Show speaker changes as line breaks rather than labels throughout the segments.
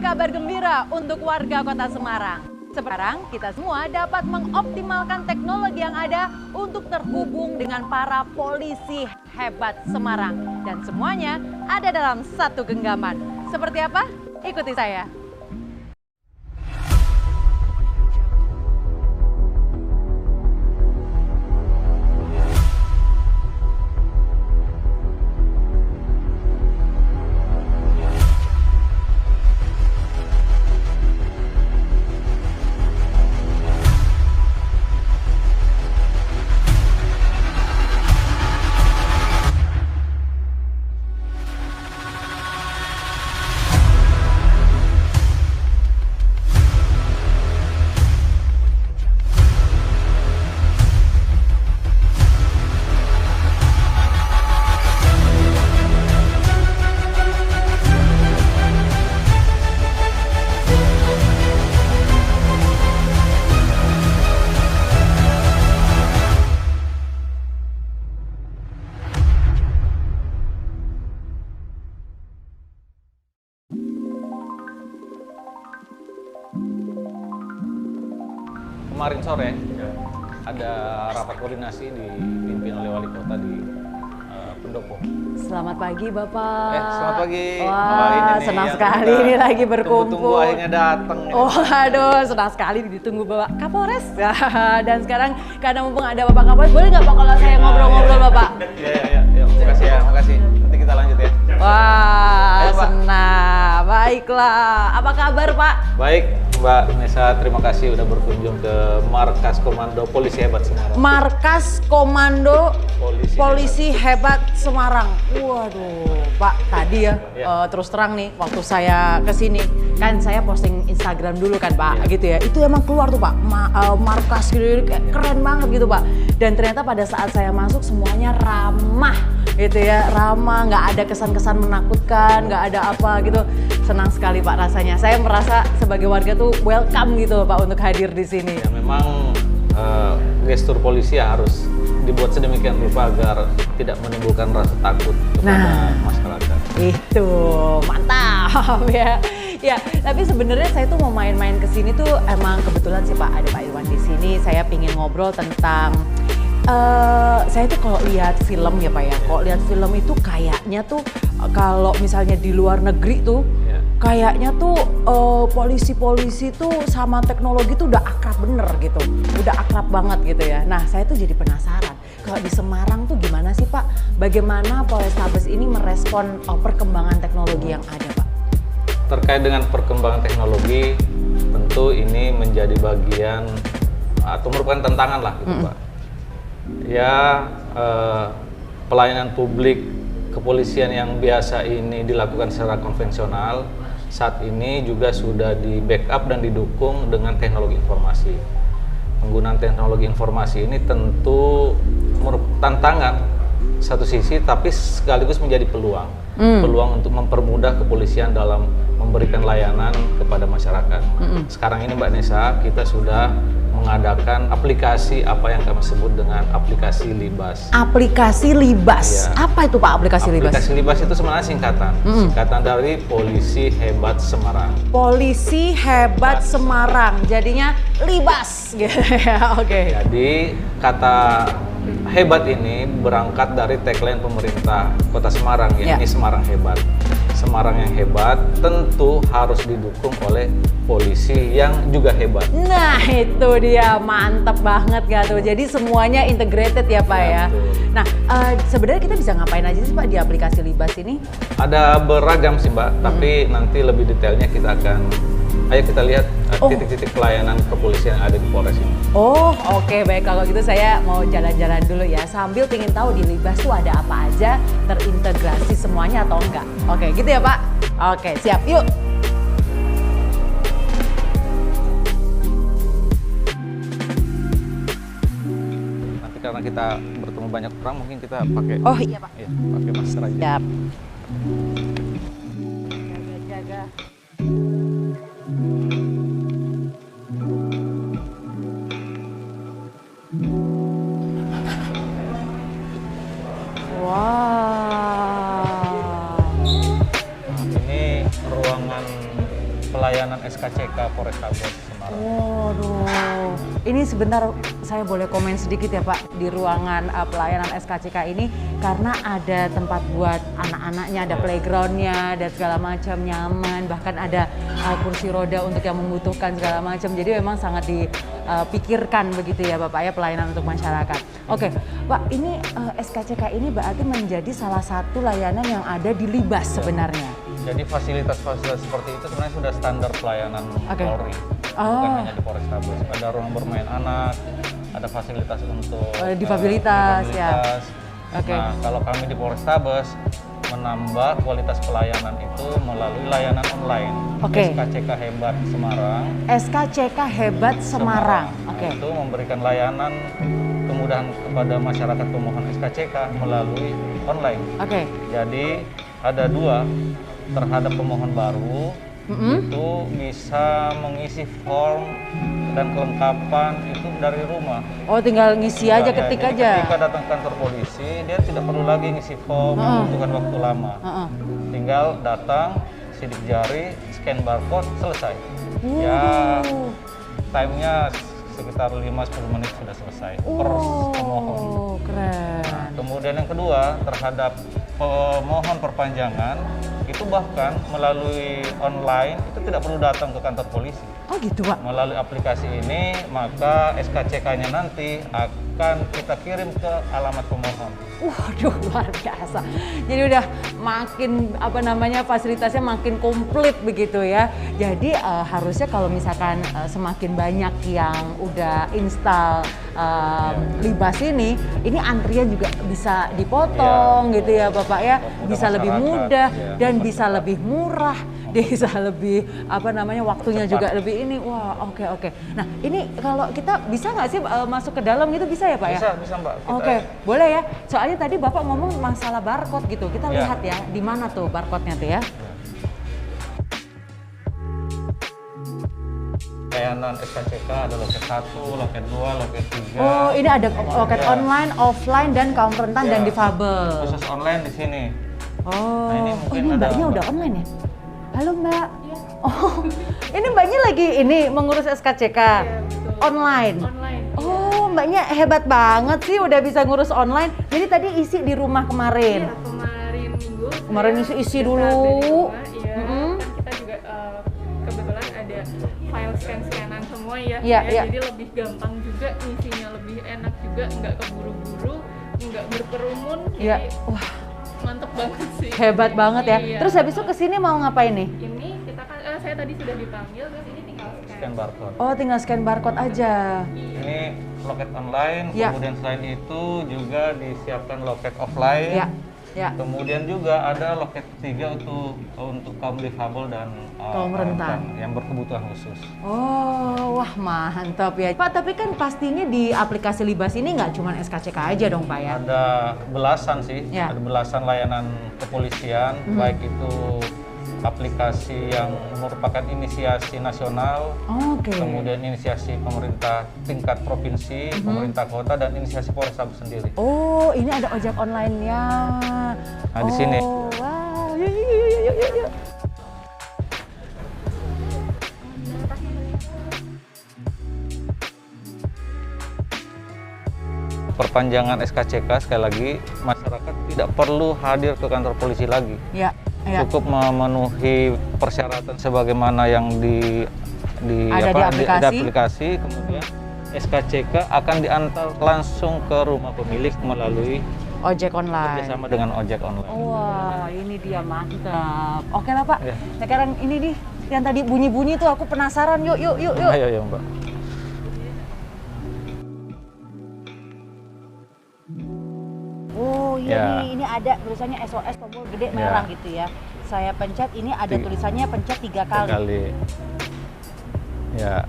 kabar gembira untuk warga Kota Semarang. Sekarang kita semua dapat mengoptimalkan teknologi yang ada untuk terhubung dengan para polisi hebat Semarang. Dan semuanya ada dalam satu genggaman. Seperti apa? Ikuti saya.
Kemarin sore ada rapat koordinasi dipimpin oleh wali kota di Pendopo.
Selamat pagi Bapak.
Selamat pagi.
Wah,
ini
senang sekali ini lagi berkumpul.
Tunggu akhirnya datang.
Oh, aduh, senang sekali ditunggu Bapak Kapolres. Dan sekarang karena mumpung ada Bapak Kapolres, boleh nggak Pak kalau saya ngobrol-ngobrol Bapak?
Iya. Makasih ya, makasih. Nanti kita lanjut ya.
Wah,
Ayo, Pak.
senang. Baiklah. Apa kabar Pak?
Baik, Mbak Nesa, terima kasih udah berkunjung ke Markas Komando Polisi Hebat Semarang.
Markas Komando
Polisi
Polisi Hebat Semarang. Waduh, Pak, tadi ya,
Ya.
terus terang nih, waktu saya kesini, kan saya posting Instagram dulu kan Pak,
Ya.
gitu ya. Itu emang keluar tuh Pak, markas gitu, kayak keren banget gitu Pak. Dan ternyata pada saat saya masuk semuanya ramah, gitu ya, ramah, nggak ada kesan-kesan menakutkan, nggak ada apa gitu. Senang sekali Pak rasanya. Saya merasa sebagai warga tuh welcome gitu Pak untuk hadir di sini.
Ya, memang gestur polisi ya harus dibuat sedemikian rupa agar tidak menimbulkan rasa takut kepada masyarakat.
Itu mantap ya. Ya, tapi sebenarnya saya tuh mau main-main ke sini tuh emang kebetulan sih Pak, ada Pak Irwan di sini. Saya pingin ngobrol tentang saya tuh kalau lihat film ya Pak ya. Kalau lihat film itu kayaknya tuh kalau misalnya di luar negeri tuh kayaknya tuh polisi-polisi tuh sama teknologi tuh udah akrab bener gitu, udah akrab banget gitu ya. Nah saya tuh jadi penasaran, kalau di Semarang tuh gimana sih Pak? Bagaimana Polrestabes ini merespon perkembangan teknologi yang ada Pak?
Terkait dengan perkembangan teknologi, tentu ini menjadi bagian atau merupakan tantangan lah gitu Pak. Ya pelayanan publik kepolisian yang biasa ini dilakukan secara konvensional, saat ini juga sudah di backup dan didukung dengan teknologi informasi. Penggunaan teknologi informasi ini tentu tantangan satu sisi, tapi sekaligus menjadi peluang. Peluang untuk mempermudah kepolisian dalam memberikan layanan kepada masyarakat. Sekarang ini Mbak Nesa, kita sudah mengadakan aplikasi apa yang kami sebut dengan aplikasi Libas.
Aplikasi Libas,
Ya.
Apa itu Pak aplikasi Libas?
Aplikasi Libas itu sebenarnya singkatan dari Polisi Hebat Semarang.
Polisi Hebat Semarang, jadinya Libas gitu ya, oke.
Jadi kata hebat ini berangkat dari tagline pemerintah Kota Semarang, yakni Semarang Hebat. Semarang yang hebat tentu harus didukung oleh polisi yang juga hebat.
Nah itu dia, mantap banget gak tuh. Jadi semuanya integrated ya Pak ya.
Betul.
Nah sebenarnya kita bisa ngapain aja sih Pak di aplikasi Libas ini?
Ada beragam sih Mbak, tapi nanti lebih detailnya kita akan, ayo kita lihat titik-titik pelayanan kepolisian yang ada di Polres ini.
Oh oke, baik, kalau gitu saya mau jalan-jalan dulu ya. Sambil pingin tahu di Libas tuh ada apa aja, terintegrasi semuanya atau enggak. Oke gitu ya Pak? Oke siap, yuk.
Nanti karena kita bertemu banyak orang, mungkin kita pakai
Iya Pak.
ya, pakai masker aja.
Siap. Jaga-jaga. Wow.
Ini ruangan SKCK Polrestabes Semarang.
Waduh, ini sebentar saya boleh komen sedikit ya Pak di ruangan pelayanan SKCK ini karena ada tempat buat anak-anaknya, ada playgroundnya, dan segala macam nyaman, bahkan ada kursi roda untuk yang membutuhkan segala macam. Jadi memang sangat dipikirkan begitu ya Bapak ya pelayanan untuk masyarakat. Oke, Pak, ini SKCK ini berarti menjadi salah satu layanan yang ada di Libas sebenarnya.
Jadi fasilitas-fasilitas seperti itu sebenarnya sudah standar pelayanan Polri, bukan hanya di Polrestabes. Ada ruang bermain anak, ada fasilitas untuk
difabilitas. Ya.
Nah, kalau kami di Polrestabes menambah kualitas pelayanan itu melalui layanan online. SKCK Hebat Semarang.
SKCK Hebat Semarang.
Itu memberikan layanan kemudahan kepada masyarakat pemohon SKCK melalui online. Jadi ada 2 terhadap pemohon baru itu bisa mengisi form dan kelengkapan itu dari rumah.
Oh, tinggal ngisi aja, ketik aja.
Ketika datang ke kantor polisi, dia tidak perlu lagi ngisi form, membutuhkan waktu lama. Tinggal datang, sidik jari, scan barcode, selesai. Ya, time-nya sekitar 5-10 menit sudah selesai per pemohon.
Keren.
Nah, kemudian yang kedua, terhadap pemohon perpanjangan itu bahkan melalui online itu tidak perlu datang ke kantor polisi.
Oh gitu Pak?
Melalui aplikasi ini maka SKCK-nya nanti akan kita kirim ke alamat pemohon.
Waduh, luar biasa. Jadi udah makin fasilitasnya makin komplit begitu ya. Jadi harusnya kalau misalkan semakin banyak yang udah install Libas ini antrian juga bisa dipotong gitu ya Bapak ya, bisa lebih mudah dan bisa lebih murah, bisa lebih waktunya cepat. Juga lebih ini. Wah, oke. Nah, ini kalau kita bisa nggak sih masuk ke dalam gitu, bisa ya Pak ya?
Bisa Mbak.
Oke, boleh ya. Soalnya tadi Bapak ngomong masalah barcode gitu. Kita lihat ya, di mana tuh barcode-nya tuh ya.
Layanan SKCK ada loket 1, loket 2, loket 3.
Oh, ini ada loket online, offline, dan kaum rentan dan difabel.
Khusus online di sini.
Oh,
nah, ini mungkin
ini Mbaknya udah online ya? Halo Mbak. Oh, ini Mbaknya lagi mengurus SKCK online. Oh, Mbaknya hebat banget sih udah bisa ngurus online. Jadi tadi isi di rumah kemarin.
Iya, kemarin minggu.
Kemarin isi dulu.
Kita juga kebetulan ada file scan-scanan semua ya.
Iya.
Jadi lebih gampang juga, ngisinya lebih enak juga, nggak keburu-buru, nggak berkerumun. Jadi wah, mantep banget sih.
Hebat banget ya.
Iya.
Terus habis itu kesini mau ngapain nih?
Ini kita kan, saya tadi sudah dipanggil, terus ini tinggal
Scan barcode.
Oh, tinggal scan barcode aja.
Ini loket online, kemudian selain itu juga disiapkan loket offline.
Ya.
Kemudian juga ada loket 3 untuk kaum difabel dan
kaum rentan
yang berkebutuhan khusus.
Oh, wah mantap ya. Pak, tapi kan pastinya di aplikasi Libas ini nggak cuma SKCK aja dong Pak ya?
Ada belasan sih, ada belasan layanan kepolisian, baik itu aplikasi yang merupakan inisiasi nasional, kemudian inisiasi pemerintah tingkat provinsi, pemerintah kota, dan inisiasi Polrestabes sendiri.
Oh, ini ada ojek online-nya.
Nah, di sini.
Wow, yuk.
Perpanjangan SKCK sekali lagi, masyarakat tidak perlu hadir ke kantor polisi lagi. Cukup memenuhi persyaratan sebagaimana yang di aplikasi, kemudian SKCK akan diantar langsung ke rumah pemilik melalui
ojek online.
Bersama dengan ojek online.
Wah, ini dia mantap. Oke lah Pak. Sekarang ini nih yang tadi bunyi-bunyi tuh aku penasaran. Yuk.
Ayo Mbak.
Oh iya nih, ini ada tulisannya SOS tombol gede merah gitu ya. Saya pencet, ini ada tulisannya pencet 3 kali.
Ya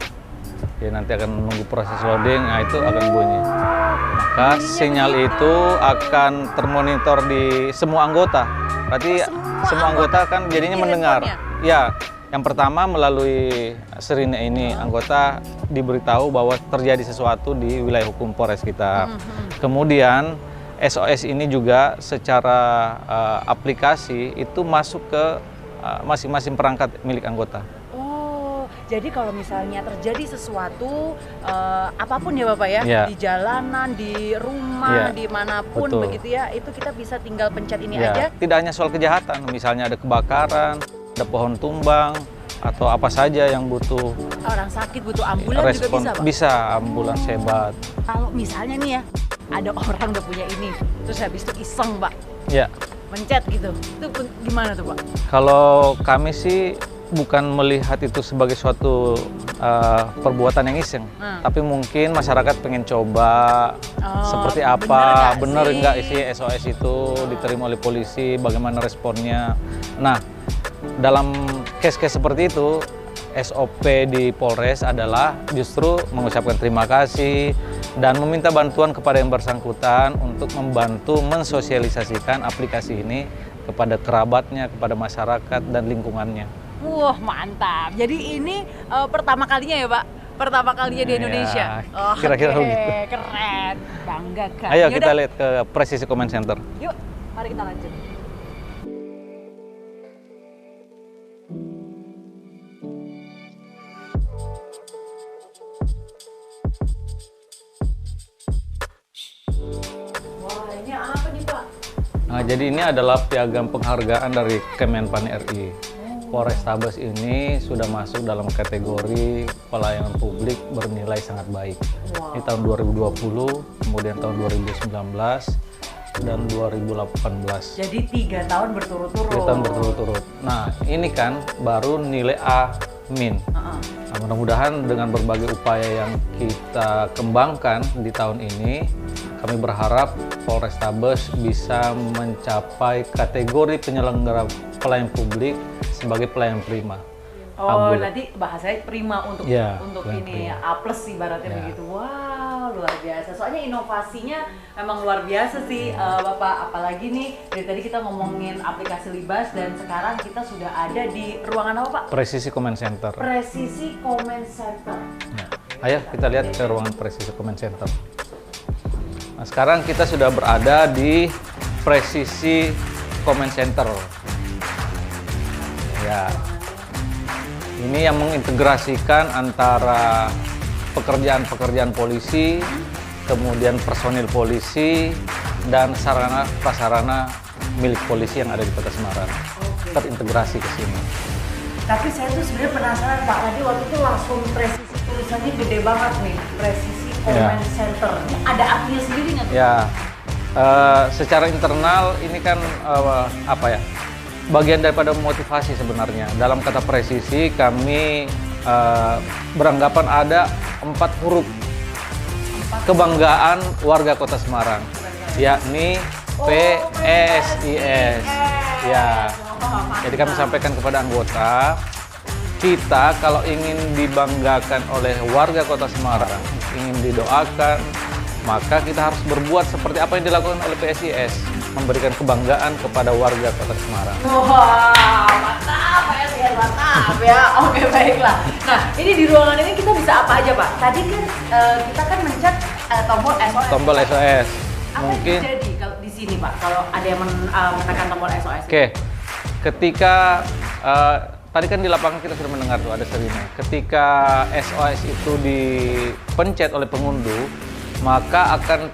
nanti akan menunggu proses loading, nah itu akan bunyi. Maka sinyal itu akan termonitor di semua anggota. Berarti semua anggota kan jadinya mendengar. Ya, yang pertama melalui sirine ini anggota diberitahu bahwa terjadi sesuatu di wilayah hukum Polres kita. Kemudian SOS ini juga secara aplikasi itu masuk ke masing-masing perangkat milik anggota.
Oh, Jadi kalau misalnya terjadi sesuatu apapun ya Bapak ya,
Ya.
di jalanan, di rumah,
Ya.
dimanapun
Betul.
begitu ya, itu kita bisa tinggal pencet ini
Ya,
aja.
tidak hanya soal kejahatan, misalnya ada kebakaran, ada pohon tumbang, atau apa saja yang butuh
Orang sakit butuh ambulan juga
respon.
bisa Pak.
Bisa, ambulans hebat.
Kalau misalnya nih ya, ada orang udah punya ini, terus habis itu iseng Pak,
Ya,
mencet gitu, itu gimana tuh Pak?
kalau kami sih bukan melihat itu sebagai suatu perbuatan yang iseng, tapi mungkin masyarakat pengen coba seperti apa, bener nggak isi SOS itu diterima oleh polisi, bagaimana responnya. Nah, dalam case-case seperti itu, SOP di Polres adalah justru mengucapkan terima kasih dan meminta bantuan kepada yang bersangkutan untuk membantu mensosialisasikan aplikasi ini kepada kerabatnya, kepada masyarakat dan lingkungannya.
Wah mantap, jadi ini pertama kalinya ya Pak? Pertama kalinya di
Ya,
Indonesia?
kira-kira
Oke,
begitu.
keren, banggakan.
Ayo
Yaudah,
kita lihat ke Presisi Command Center.
yuk mari kita lanjut. Wah ini apa nih Pak?
Nah, jadi ini adalah piagam penghargaan dari Kemenpan RI. Polrestabes ini sudah masuk dalam kategori pelayanan publik bernilai sangat baik. Di tahun 2020, kemudian tahun 2019, dan 2018.
Jadi 3 tahun berturut-turut.
3 tahun berturut-turut. Nah, ini kan baru nilai A-. Nah, mudah-mudahan dengan berbagai upaya yang kita kembangkan di tahun ini, kami berharap Polrestabes bisa mencapai kategori penyelenggara pelayanan publik sebagai pelayanan prima.
Oh,
Abul.
nanti bahasanya prima untuk
Ya,
untuk
pelayanan
ini
prima.
A+ ibaratnya
Ya.
begitu. Wow, luar biasa. Soalnya inovasinya memang luar biasa sih Bapak. Apalagi nih dari tadi kita ngomongin aplikasi Libas dan sekarang kita sudah ada di ruangan apa Pak?
Presisi Command Center.
Presisi Command Center.
Ya. Ayo kita lihat ke ruangan Presisi Command Center. Nah, sekarang kita sudah berada di Presisi Command Center. Ya. Ini yang mengintegrasikan antara pekerjaan-pekerjaan polisi, kemudian personil polisi, dan sarana prasarana milik polisi yang ada di Kota Semarang. Terintegrasi ke sini.
Tapi saya tuh sebenarnya penasaran Pak, tadi waktu itu langsung presisi tulisannya gede banget nih, Presisi Command Center. Ini ada artinya sendiri nggak?
Ya, secara internal ini kan apa ya? Bagian daripada motivasi sebenarnya. Dalam kata presisi kami beranggapan ada 4 huruf kebanggaan warga Kota Semarang, yakni PSIS. Ya, jadi kami sampaikan kepada anggota, kita kalau ingin dibanggakan oleh warga Kota Semarang, ingin didoakan, maka kita harus berbuat seperti apa yang dilakukan oleh PSIS, memberikan kebanggaan kepada warga Kota Semarang.
Wah, mantap PSIS, mantap ya. Oke, baiklah. Nah, ini di ruangan ini kita bisa apa aja Pak? Tadi kan kita kan mencet tombol SOS.
Tombol SOS.
Apa
Mungkin.
yang terjadi kalau di sini Pak? Kalau ada yang menekan tombol SOS?
Oke, ketika tadi kan di lapangan kita sudah mendengar tuh ada sirine. Ketika SOS itu dipencet oleh pengunduh, maka akan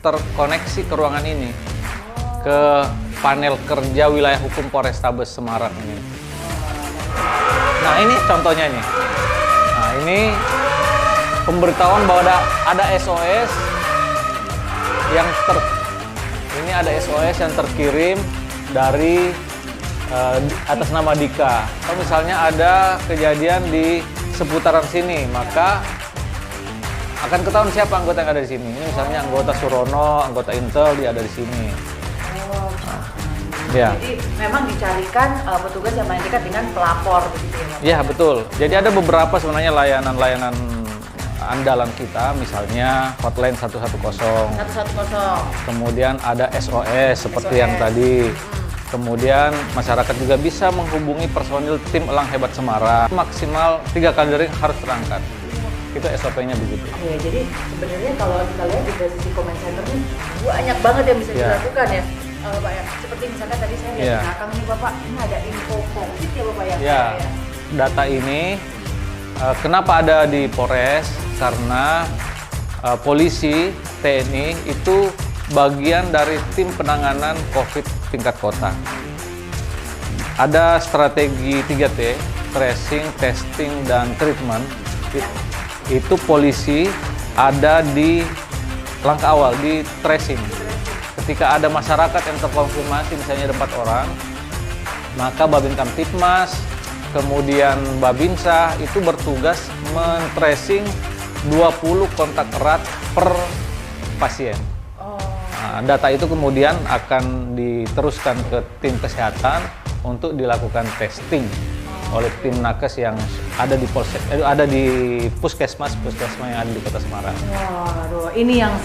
terkoneksi ke ruangan ini, ke panel kerja wilayah hukum Polrestabes Semarang ini. Nah ini contohnya nih. Nah ini pemberitahuan bahwa ada SOS yang ini ada SOS yang terkirim dari atas nama Dika. Kalau misalnya ada kejadian di seputaran sini, maka akan ketahuan siapa anggota yang ada di sini. Ini misalnya anggota Surono, anggota Intel, dia ada di sini. Ya.
Jadi memang dicarikan petugas yang paling dekat dengan pelapor begitu ya Pak?
Ya betul. Jadi ada beberapa sebenarnya layanan-layanan andalan kita, misalnya hotline 110.
110.
Kemudian ada SOS seperti yang tadi. Kemudian masyarakat juga bisa menghubungi personil tim Elang Hebat Semarang. Maksimal 3 kali dering harus terangkat. Itu SOP-nya begitu.
Iya, jadi sebenarnya kalau kita lihat di Presisi Command Center ini banyak banget yang bisa dilakukan ya Pak ya. Seperti misalkan tadi saya lihat di belakang nih Bapak, ini ada info COVID ya Bapak ya?
Ya, data ini Kenapa ada di Polres? Karena polisi, TNI itu bagian dari tim penanganan COVID tingkat kota. Ada strategi 3T, tracing, testing, dan treatment. Itu polisi ada di langkah awal, di tracing. Ketika ada masyarakat yang terkonfirmasi, misalnya ada 4 orang, maka Babin Kamtipmas, kemudian Babinsa itu bertugas men-tracing 20 kontak erat per pasien. Nah, data itu kemudian akan diteruskan ke tim kesehatan untuk dilakukan testing oleh tim nakes yang ada di puskesmas yang ada di Kota Semarang.
Waduh, ini yang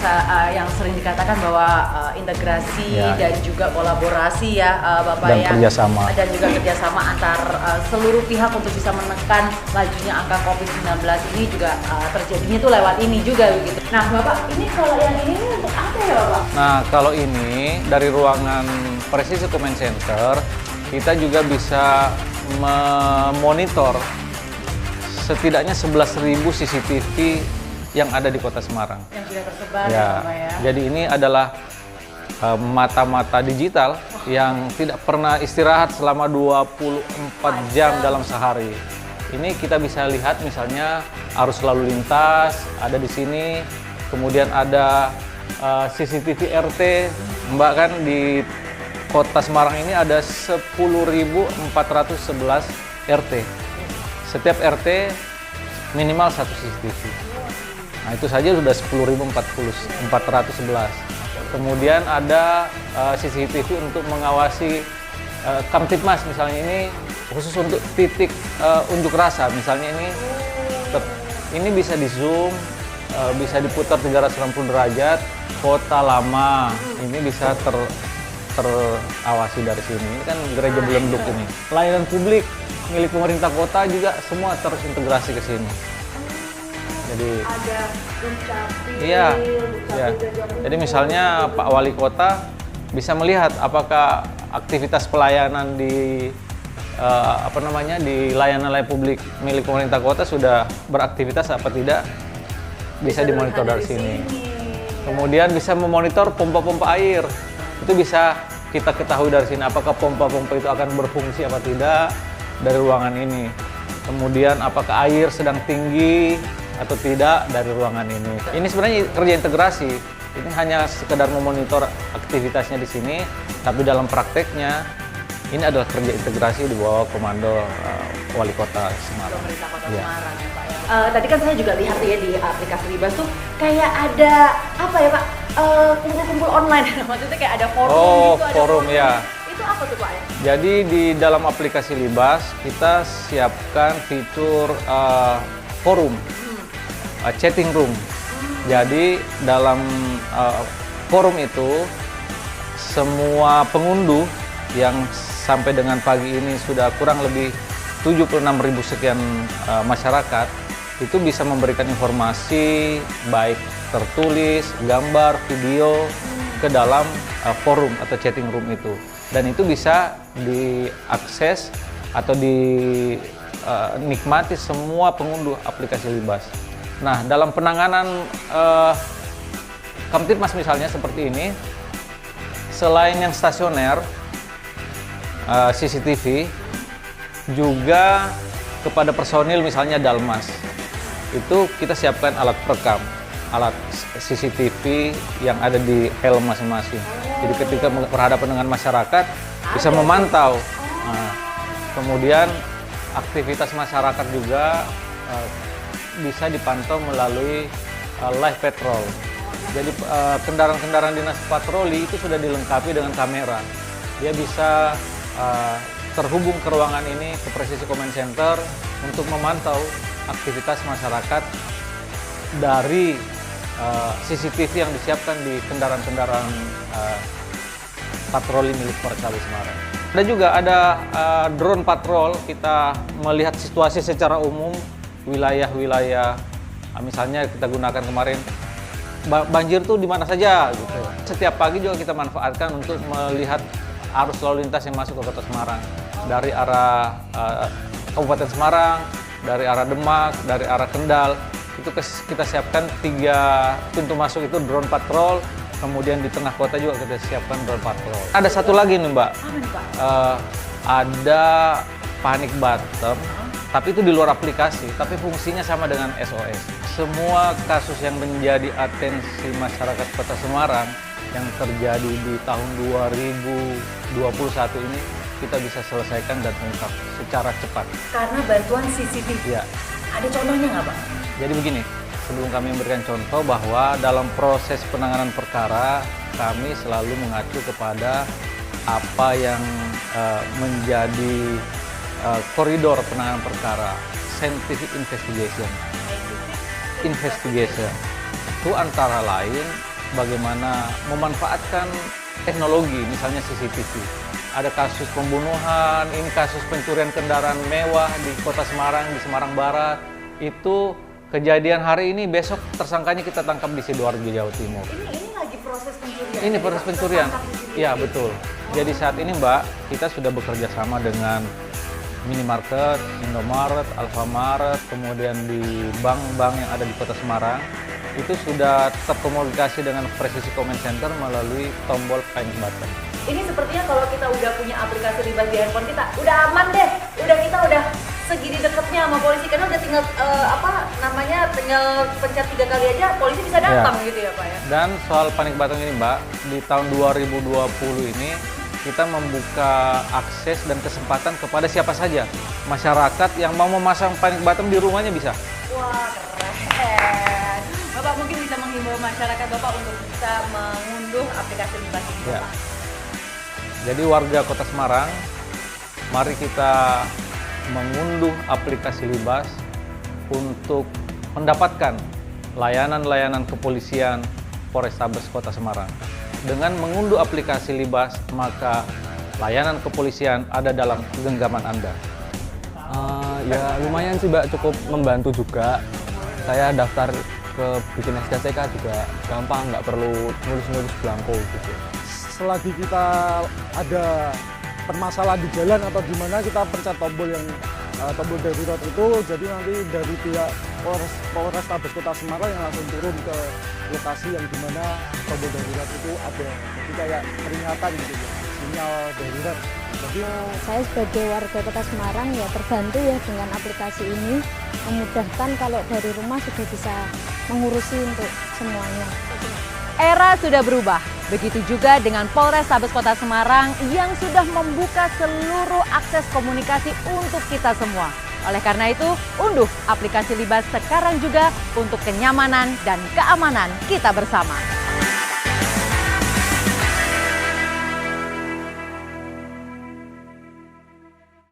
sering dikatakan bahwa integrasi dan juga kolaborasi ya, Bapak,
dan
ya.
Kerjasama.
Dan juga kerjasama antar seluruh pihak untuk bisa menekan lajunya angka COVID-19 ini juga terjadinya tuh lewat ini juga begitu. Nah, Bapak, ini kalau yang ini untuk apa ya, Bapak?
Nah, kalau ini dari ruangan Presisi Command Center, kita juga bisa memonitor setidaknya 11.000 CCTV yang ada di Kota Semarang.
Yang sudah tersebar
Ya,
Bapak, ya.
jadi ini adalah mata-mata digital yang tidak pernah istirahat selama 24 jam dalam sehari. Ini kita bisa lihat misalnya arus lalu lintas ada di sini, kemudian ada CCTV RT, Mbak, kan di Kota Semarang ini ada 10.411 RT. Setiap RT minimal 1 CCTV. Nah, itu saja sudah 10.411. Kemudian ada CCTV untuk mengawasi Kamtipmas, misalnya ini khusus untuk titik unjuk rasa. Misalnya ini bisa di zoom, bisa diputar 360 derajat. Kota Lama ini bisa terawasi dari sini. Ini kan gereja Belenduk ini. Layanan publik milik pemerintah kota juga semua terintegrasi ke sini. Jadi
Ada Dukcapil,
iya. Jadi misalnya Pak Wali Kota bisa melihat apakah aktivitas pelayanan di di layanan publik milik pemerintah kota sudah beraktivitas apa tidak, bisa dimonitor dari sini. Kemudian bisa memonitor pompa-pompa air. Itu bisa kita ketahui dari sini apakah pompa-pompa itu akan berfungsi apa tidak dari ruangan ini. Kemudian apakah air sedang tinggi atau tidak dari ruangan ini. Ini sebenarnya kerja integrasi. Ini hanya sekedar memonitor aktivitasnya di sini, tapi dalam prakteknya ini adalah kerja integrasi di bawah komando Wali Kota Semarang.
Pemerintah Kota
Ya.
Semarang ya, Pak, ya. Tadi kan saya juga lihat ya di aplikasi Libas tuh kayak ada apa ya, Pak? Kumpul-kumpul online. Maksudnya kayak ada forum gitu, ada
forum ya.
Itu apa tuh, Pak, ya?
Jadi di dalam aplikasi Libas kita siapkan fitur forum, chatting room. Jadi dalam forum itu semua pengunduh yang sampai dengan pagi ini sudah kurang lebih 76.000 sekian masyarakat itu bisa memberikan informasi baik tertulis, gambar, video ke dalam forum atau chatting room itu. Dan itu bisa diakses atau dinikmati semua pengunduh aplikasi Libas. Nah, dalam penanganan Kamtipmas misalnya seperti ini, selain yang stasioner, CCTV, juga kepada personil misalnya Dalmas, itu kita siapkan alat perekam, alat CCTV yang ada di helm masing-masing. Jadi ketika berhadapan dengan masyarakat, bisa memantau. Nah, kemudian aktivitas masyarakat juga bisa dipantau melalui live patrol. Jadi kendaraan-kendaraan dinas patroli itu sudah dilengkapi dengan kamera. Dia bisa terhubung ke ruangan ini, ke Presisi Command Center untuk memantau aktivitas masyarakat dari CCTV yang disiapkan di kendaraan-kendaraan patroli milik Polrestabes Semarang. Dan juga ada drone patrol, kita melihat situasi secara umum wilayah-wilayah, misalnya kita gunakan kemarin banjir tuh di mana saja gitu. Setiap pagi juga kita manfaatkan untuk melihat arus lalu lintas yang masuk ke Kota Semarang dari arah Kabupaten Semarang dari arah Demak, dari arah Kendal, itu kita siapkan 3 pintu masuk itu drone patrol, kemudian di tengah kota juga kita siapkan drone patrol. Ada satu lagi nih Mbak,
Apa nih Pak?
ada panic button, tapi itu di luar aplikasi, tapi fungsinya sama dengan SOS. Semua kasus yang menjadi atensi masyarakat Kota Semarang yang terjadi di tahun 2021 ini kita bisa selesaikan dan ungkap secara cepat.
Karena bantuan CCTV.
Ya.
Ada contohnya nggak Pak?
Jadi begini, sebelum kami memberikan contoh bahwa dalam proses penanganan perkara kami selalu mengacu kepada apa yang menjadi koridor penanganan perkara, scientific investigation. Itu antara lain bagaimana memanfaatkan teknologi, misalnya CCTV. Ada kasus pembunuhan, ini kasus pencurian kendaraan mewah di Kota Semarang, di Semarang Barat. Itu kejadian hari ini, besok tersangkanya kita tangkap di Sidoarjo, Jawa Timur.
Ini lagi proses pencurian.
Ini proses pencurian. Iya, betul. Jadi saat ini Mbak, kita sudah bekerja sama dengan minimarket, Indomaret, Alfamaret, kemudian di bank-bank yang ada di Kota Semarang. Itu sudah terkomunikasi dengan Presisi Comment Center melalui tombol panic button.
Ini sepertinya kalau kita udah punya aplikasi Libas di handphone kita, udah aman deh. Kita udah segini deketnya sama polisi, karena udah tinggal tinggal pencet 3 kali aja polisi bisa datang gitu ya Pak ya.
Dan soal panic button ini Mbak, di tahun 2020 ini kita membuka akses dan kesempatan kepada siapa saja masyarakat yang mau memasang panic button di rumahnya bisa.
Wah, keren. Bapak mungkin bisa menghimbau masyarakat Bapak untuk bisa mengunduh aplikasi Libas ini.
Ya. Jadi warga Kota Semarang, mari kita mengunduh aplikasi Libas untuk mendapatkan layanan-layanan kepolisian Polrestabes Kota Semarang. Dengan mengunduh aplikasi Libas, maka layanan kepolisian ada dalam genggaman Anda.
Ya lumayan sih Mbak, cukup membantu juga. Saya daftar ke bikin SKCK juga gampang, nggak perlu nulis-nulis belangko gitu.
Selagi kita ada permasalahan di jalan atau di mana, kita pencet tombol yang tombol darurat itu, jadi nanti dari pihak Polrestabes Kota Semarang yang langsung turun ke lokasi yang dimana tombol darurat itu ada. Jadi kayak peringatan gitu ya, sinyal darurat. Jadi
saya sebagai warga Kota Semarang ya terbantu ya dengan aplikasi ini, memudahkan kalau dari rumah sudah bisa mengurusi untuk semuanya.
Era sudah berubah, begitu juga dengan Polrestabes Kota Semarang yang sudah membuka seluruh akses komunikasi untuk kita semua. Oleh karena itu, unduh aplikasi Libas sekarang juga untuk kenyamanan dan keamanan kita bersama.